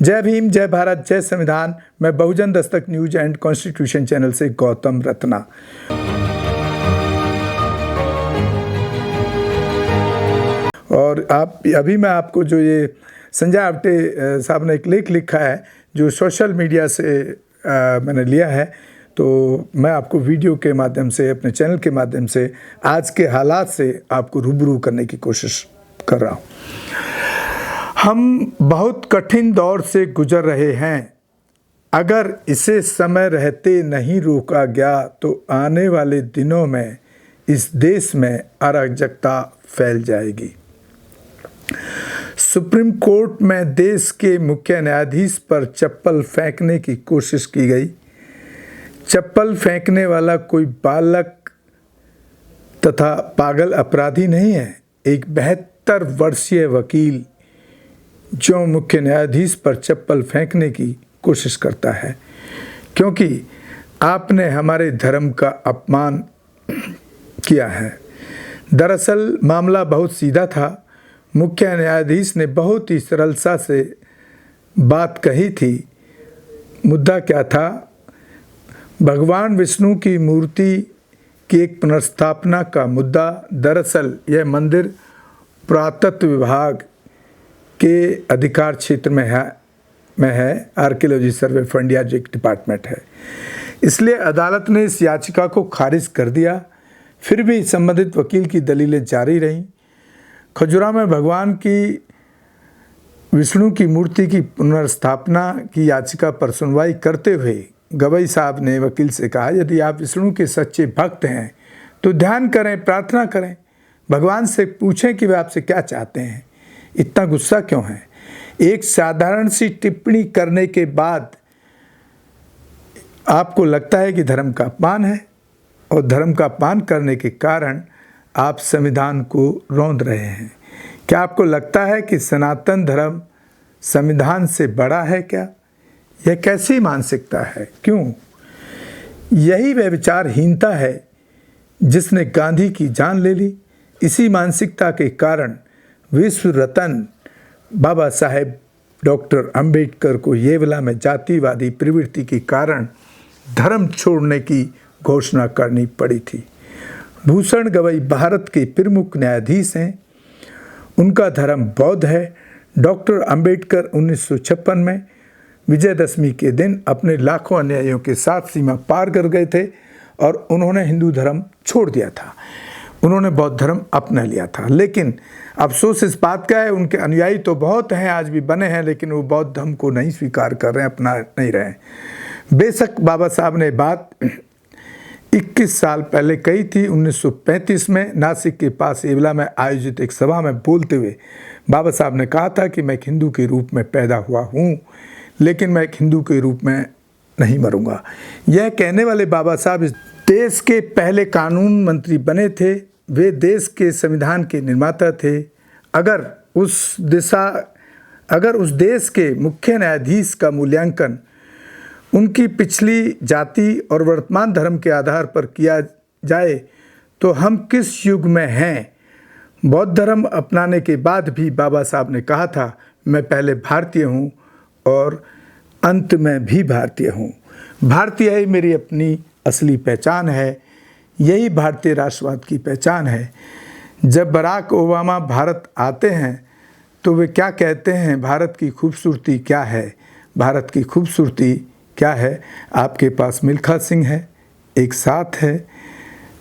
जय भीम, जय भारत, जय संविधान। मैं बहुजन Dastak news and constitution channel से गौतम रत्ना। और अभी मैं आपको जो ये संजय आप्टे साहब ने एक लेख लिखा है जो सोशल मीडिया से मैंने लिया है, तो मैं आपको वीडियो के माध्यम से, अपने चैनल के माध्यम से आज के हालात से आपको रूबरू करने की कोशिश कर रहा हूँ। हम बहुत कठिन दौर से गुजर रहे हैं। अगर इसे समय रहते नहीं रोका गया तो आने वाले दिनों में इस देश में अराजकता फैल जाएगी। सुप्रीम कोर्ट में देश के मुख्य न्यायाधीश पर चप्पल फेंकने की कोशिश की गई। चप्पल फेंकने वाला कोई बालक तथा पागल अपराधी नहीं है, एक 72 वर्षीय वकील जो मुख्य न्यायाधीश पर चप्पल फेंकने की कोशिश करता है, क्योंकि आपने हमारे धर्म का अपमान किया है। दरअसल मामला बहुत सीधा था। मुख्य न्यायाधीश ने बहुत ही सरलता से बात कही थी। मुद्दा क्या था? भगवान विष्णु की मूर्ति की एक पुनर्स्थापना का मुद्दा। दरअसल यह मंदिर पुरातत्व विभाग के अधिकार क्षेत्र में है, आर्कियोलॉजी सर्वे ऑफ इंडिया जो एक डिपार्टमेंट है। इसलिए अदालत ने इस याचिका को खारिज कर दिया। फिर भी संबंधित वकील की दलीलें जारी रहीं। खजुराहो में भगवान की विष्णु की मूर्ति की पुनर्स्थापना की याचिका पर सुनवाई करते हुए गवई साहब ने वकील से कहा, यदि आप विष्णु के सच्चे भक्त हैं तो ध्यान करें, प्रार्थना करें, भगवान से पूछें कि वे आपसे क्या चाहते हैं। इतना गुस्सा क्यों है? एक साधारण सी टिप्पणी करने के बाद आपको लगता है कि धर्म का अपमान है, और धर्म का अपमान करने के कारण आप संविधान को रौंद रहे हैं। क्या आपको लगता है कि सनातन धर्म संविधान से बड़ा है क्या? यह कैसी मानसिकता है? क्यों? यही वह विचारहीनता है जिसने गांधी की जान ले ली। इसी मानसिकता के कारण विश्व रत्न बाबा साहेब डॉक्टर अंबेडकर को येवला में जातिवादी प्रवृत्ति के कारण धर्म छोड़ने की घोषणा करनी पड़ी थी। भूषण गवई भारत के प्रमुख न्यायाधीश हैं। उनका धर्म बौद्ध है। डॉक्टर अंबेडकर 1956 में विजयदशमी के दिन अपने लाखों अनुयायियों के साथ सीमा पार कर गए थे और उन्होंने हिंदू धर्म छोड़ दिया था। उन्होंने बौद्ध धर्म अपना लिया था। लेकिन अफसोस इस बात का है, उनके अनुयायी तो बहुत हैं, आज भी बने हैं, लेकिन वो बौद्ध धर्म को नहीं स्वीकार कर रहे हैं, अपना नहीं रहे हैं। बेशक बाबा साहब ने बात 21 साल पहले कही थी। 1935 में नासिक के पास येवला में आयोजित एक सभा में बोलते हुए बाबा साहब ने कहा था कि मैं एक हिंदू के रूप में पैदा हुआ हूँ, लेकिन मैं एक हिंदू के रूप में नहीं मरूंगा। यह कहने वाले बाबा साहब इस देश के पहले कानून मंत्री बने थे। वे देश के संविधान के निर्माता थे। अगर उस देश के मुख्य न्यायाधीश का मूल्यांकन उनकी पिछली जाति और वर्तमान धर्म के आधार पर किया जाए तो हम किस युग में हैं? बौद्ध धर्म अपनाने के बाद भी बाबा साहब ने कहा था, मैं पहले भारतीय हूँ और अंत में भी भारतीय हूँ। भारतीय ही मेरी अपनी असली पहचान है। यही भारतीय राष्ट्रवाद की पहचान है। जब बराक ओबामा भारत आते हैं तो वे क्या कहते हैं? भारत की खूबसूरती क्या है? भारत की खूबसूरती क्या है? आपके पास मिल्खा सिंह है, एक साथ है,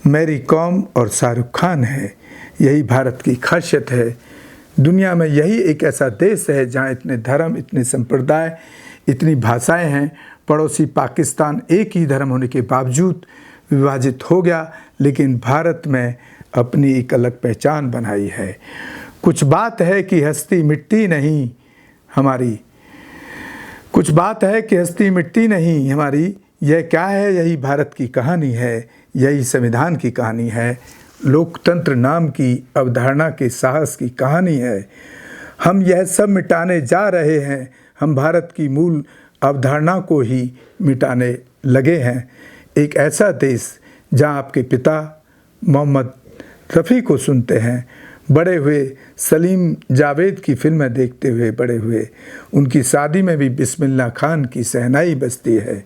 मैरी कॉम और शाहरुख खान है। यही भारत की खासियत है। दुनिया में यही एक ऐसा देश है जहाँ इतने धर्म, इतने संप्रदाय, इतनी भाषाएं हैं। पड़ोसी पाकिस्तान एक ही धर्म होने के बावजूद विभाजित हो गया, लेकिन भारत में अपनी एक अलग पहचान बनाई है। कुछ बात है कि हस्ती मिटती नहीं हमारी, कुछ बात है कि हस्ती मिटती नहीं हमारी। यह क्या है? यही भारत की कहानी है, यही संविधान की कहानी है, लोकतंत्र नाम की अवधारणा के साहस की कहानी है। हम यह सब मिटाने जा रहे हैं। हम भारत की मूल अवधारणा को ही मिटाने लगे हैं। एक ऐसा देश जहां आपके पिता मोहम्मद रफ़ी को सुनते हैं, बड़े हुए, सलीम जावेद की फिल्में देखते हुए बड़े हुए। उनकी शादी में भी बिस्मिल्लाह खान की शहनाई बजती है।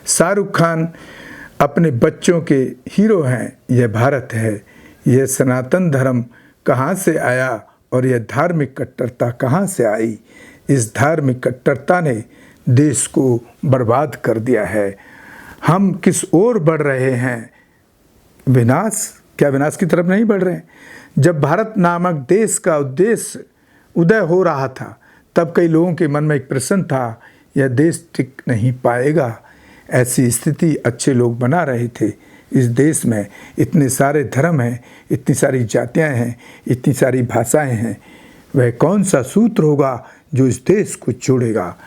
शाहरुख खान अपने बच्चों के हीरो हैं। यह भारत है। यह सनातन धर्म कहाँ से आया और यह धार्मिक कट्टरता कहाँ से आई? इस धार्मिक कट्टरता ने देश को बर्बाद कर दिया है। हम किस ओर बढ़ रहे हैं? विनाश? क्या विनाश की तरफ नहीं बढ़ रहे हैं? जब भारत नामक देश का उदय हो रहा था, तब कई लोगों के मन में एक प्रश्न था, यह देश टिक नहीं पाएगा। ऐसी स्थिति अच्छे लोग बना रहे थे। इस देश में इतने सारे धर्म हैं, इतनी सारी जातियां हैं, इतनी सारी भाषाएं हैं। वह कौन सा सूत्र होगा जो इस देश को जोड़ेगा?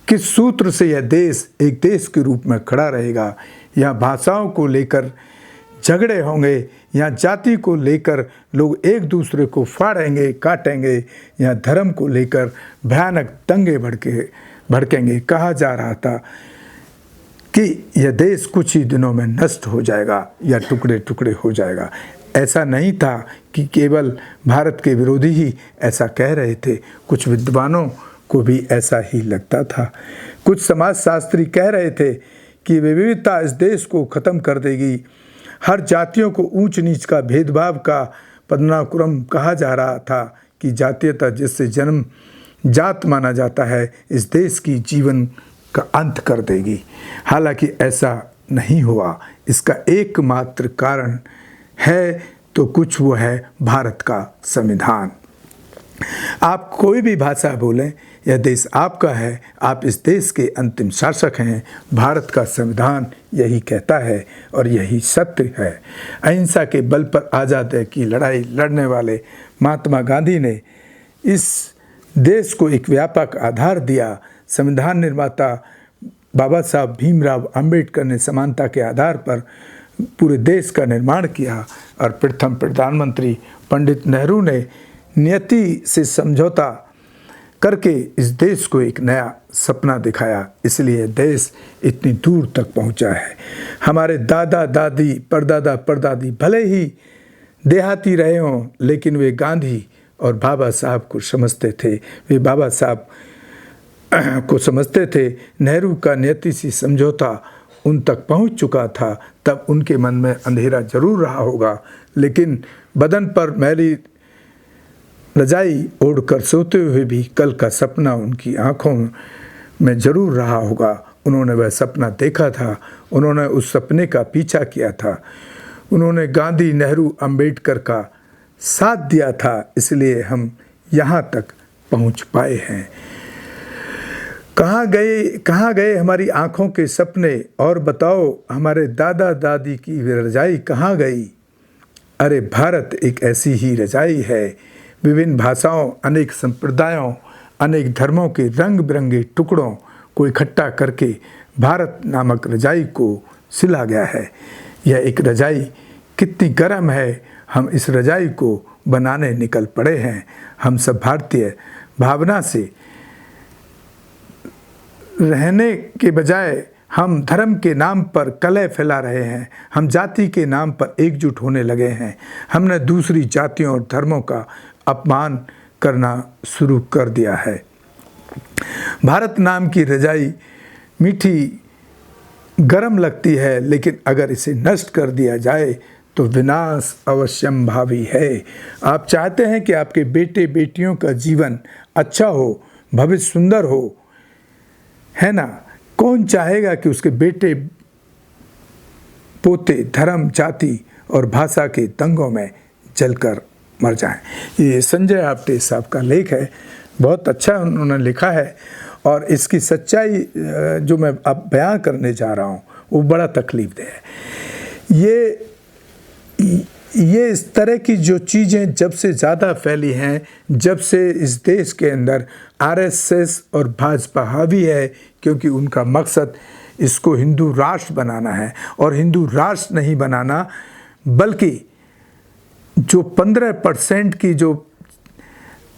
किस सूत्र से यह देश एक देश के रूप में खड़ा रहेगा? यहाँ भाषाओं को लेकर झगड़े होंगे, यहाँ जाति को लेकर लोग एक दूसरे को फाड़ेंगे, काटेंगे, यहाँ धर्म को लेकर भयानक दंगे भड़केंगे। कहा जा रहा था कि यह देश कुछ ही दिनों में नष्ट हो जाएगा या टुकड़े टुकड़े हो जाएगा। ऐसा नहीं था कि केवल भारत के विरोधी ही ऐसा कह रहे थे, कुछ विद्वानों को भी ऐसा ही लगता था। कुछ समाजशास्त्री कह रहे थे कि विविधता इस देश को ख़त्म कर देगी। हर जातियों को ऊंच नीच का भेदभाव का पदानुक्रम कहा जा रहा था कि जातीयता जिससे जन्म जात माना जाता है, इस देश की जीवन का अंत कर देगी। हालांकि ऐसा नहीं हुआ। इसका एकमात्र कारण है तो कुछ वो है भारत का संविधान। आप कोई भी भाषा बोलें, यह देश आपका है, आप इस देश के अंतिम शासक हैं। भारत का संविधान यही कहता है और यही सत्य है। अहिंसा के बल पर आज़ादी की लड़ाई लड़ने वाले महात्मा गांधी ने इस देश को एक व्यापक आधार दिया। संविधान निर्माता बाबा साहब भीमराव अंबेडकर ने समानता के आधार पर पूरे देश का निर्माण किया और प्रथम प्रधानमंत्री पंडित नेहरू ने नियति से समझौता करके इस देश को एक नया सपना दिखाया। इसलिए देश इतनी दूर तक पहुंचा है। हमारे दादा दादी परदादा परदादी भले ही देहाती रहे हों, लेकिन वे गांधी और बाबा साहब को समझते थे। वे बाबा साहब को समझते थे। नेहरू का नियति से समझौता उन तक पहुंच चुका था। तब उनके मन में अंधेरा जरूर रहा होगा, लेकिन बदन पर मैली रजाई ओढ़कर सोते हुए भी कल का सपना उनकी आंखों में जरूर रहा होगा। उन्होंने वह सपना देखा था, उन्होंने उस सपने का पीछा किया था, उन्होंने गांधी नेहरू अंबेडकर का साथ दिया था। इसलिए हम यहाँ तक पहुँच पाए हैं। कहाँ गए हमारी आँखों के सपने? और बताओ हमारे दादा दादी की रजाई कहाँ गई? अरे भारत एक ऐसी ही रजाई है। विभिन्न भाषाओं, अनेक संप्रदायों, अनेक धर्मों के रंग बिरंगे टुकड़ों को इकट्ठा करके भारत नामक रजाई को सिला गया है। यह एक रजाई कितनी गर्म है, हम इस रजाई को बनाने निकल पड़े हैं। हम सब भारतीय भावना से रहने के बजाय हम धर्म के नाम पर कलह फैला रहे हैं। हम जाति के नाम पर एकजुट होने लगे हैं। हमने दूसरी जातियों और धर्मों का अपमान करना शुरू कर दिया है। भारत नाम की रजाई मीठी गरम लगती है, लेकिन अगर इसे नष्ट कर दिया जाए तो विनाश अवश्यंभावी है। आप चाहते हैं कि आपके बेटे बेटियों का जीवन अच्छा हो, भविष्य सुंदर हो, है ना? कौन चाहेगा कि उसके बेटे पोते धर्म, जाति और भाषा के दंगों में जलकर मर जाएं? ये संजय आपटे साहब का लेख है, बहुत अच्छा उन्होंने लिखा है। और इसकी सच्चाई जो मैं अब बयां करने जा रहा हूँ वो बड़ा तकलीफदेह है। ये इस तरह की जो चीज़ें जब से ज़्यादा फैली हैं, जब से इस देश के अंदर आरएसएस और भाजपा हावी है, क्योंकि उनका मकसद इसको हिंदू राष्ट्र बनाना है। और हिंदू राष्ट्र नहीं बनाना, बल्कि जो 15% की जो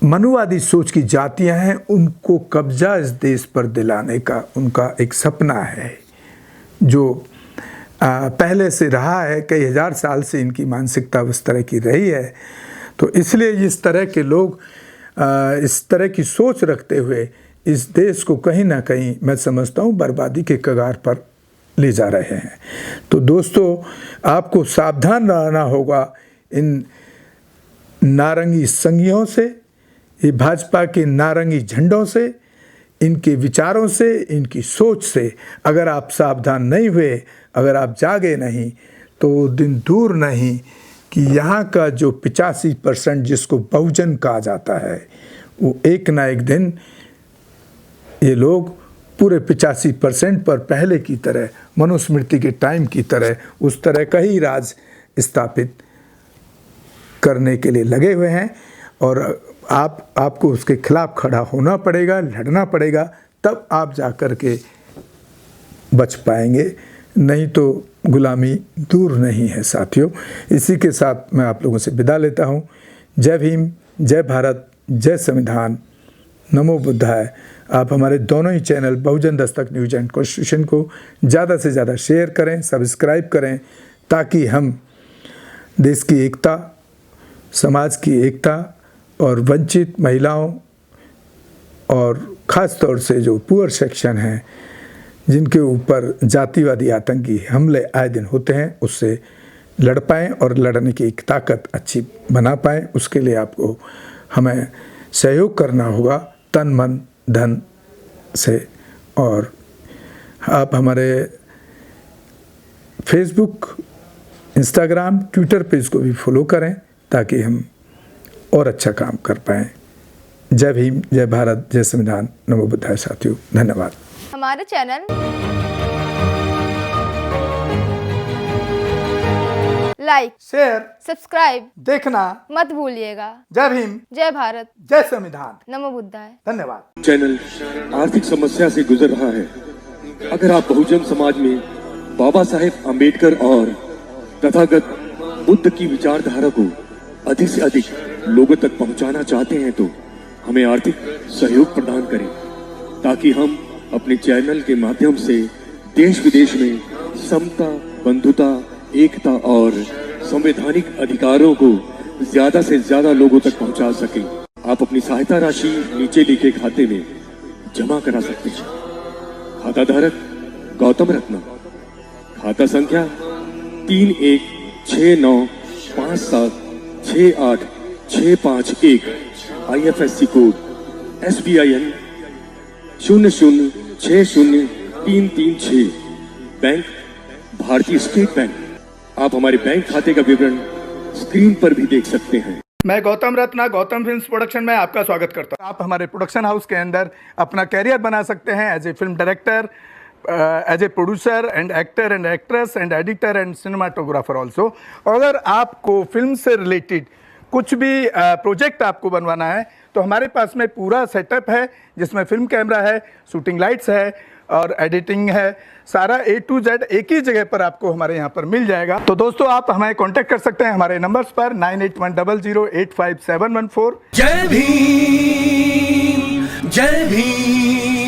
मनुवादी सोच की जातियां हैं उनको कब्जा इस देश पर दिलाने का उनका एक सपना है, जो पहले से रहा है। कई हजार साल से इनकी मानसिकता उस तरह की रही है। तो इसलिए इस तरह के लोग इस तरह की सोच रखते हुए इस देश को कहीं ना कहीं मैं समझता हूँ बर्बादी के कगार पर ले जा रहे हैं। तो दोस्तों, आपको सावधान रहना होगा इन नारंगी संगियों से, ये भाजपा के नारंगी झंडों से, इनके विचारों से, इनकी सोच से। अगर आप सावधान नहीं हुए, अगर आप जागे नहीं, तो दिन दूर नहीं कि यहाँ का जो 85% जिसको बहुजन कहा जाता है, वो एक ना एक दिन ये लोग पूरे 85% पर पहले की तरह, मनुस्मृति के टाइम की तरह, उस तरह का ही राज स्थापित करने के लिए लगे हुए हैं। और आपको उसके खिलाफ खड़ा होना पड़ेगा, लड़ना पड़ेगा, तब आप जा कर के बच पाएंगे, नहीं तो गुलामी दूर नहीं है साथियों। इसी के साथ मैं आप लोगों से विदा लेता हूँ। जय भीम, जय भारत, जय संविधान, नमो बुद्धाय। आप हमारे दोनों ही channel Bahujan Dastak news and constitution को ज़्यादा से ज़्यादा शेयर करें, सब्सक्राइब करें, ताकि हम देश की एकता, समाज की एकता और वंचित महिलाओं और ख़ास तौर से जो पुअर सेक्शन हैं, जिनके ऊपर जातिवादी आतंकी हमले आए दिन होते हैं, उससे लड़ पाएँ और लड़ने की एक ताकत अच्छी बना पाएँ। उसके लिए आपको हमें सहयोग करना होगा तन मन धन से। और आप हमारे फेसबुक, इंस्टाग्राम, ट्विटर पेज को भी फॉलो करें, ताकि हम और अच्छा काम कर पाएँ। जय भीम, जय भारत, जय संविधान, नमो बुद्धाय साथियों। धन्यवाद। हमारे चैनल लाइक, शेयर, सब्सक्राइब देखना मत भूलिएगा। जय भीम, जय भारत, जय संविधान, नमो बुद्धाय। धन्यवाद। चैनल आर्थिक समस्या से गुजर रहा है। अगर आप बहुजन समाज में बाबा साहेब आम्बेडकर और तथागत बुद्ध की विचारधारा को अधिक से अधिक लोगों तक पहुंचाना चाहते हैं, तो हमें आर्थिक सहयोग प्रदान करें, ताकि हम अपने चैनल के माध्यम से देश विदेश में समता, बंधुता, एकता और संवैधानिक अधिकारों को ज्यादा से ज्यादा लोगों तक पहुंचा सकें। आप अपनी सहायता राशि नीचे लिखे खाते में जमा करा सकते हैं। खाता धारक गौतम रत्ना, खाता संख्या 3169576865 IFSC कोड SBIN 0060336, बैंक भारतीय स्टेट बैंक। आप हमारे बैंक खाते का विवरण स्क्रीन पर भी देख सकते हैं। मैं गौतम रत्ना, गौतम फिल्म्स प्रोडक्शन में आपका स्वागत करता हूँ। आप हमारे प्रोडक्शन हाउस के अंदर अपना कैरियर बना सकते हैं as a film director, as a producer and actor and actress and editor and cinematographer also. अगर आपको फिल्म से रिलेटेड कुछ भी प्रोजेक्ट आपको बनवाना है, तो हमारे पास में पूरा सेटअप है, जिसमें फिल्म कैमरा है, शूटिंग लाइट्स है और एडिटिंग है। सारा A to Z एक ही जगह पर आपको हमारे यहाँ पर मिल जाएगा। तो दोस्तों, आप हमें कांटेक्ट कर सकते हैं हमारे नंबर्स पर 9810085714। जय भीम, जय भीम।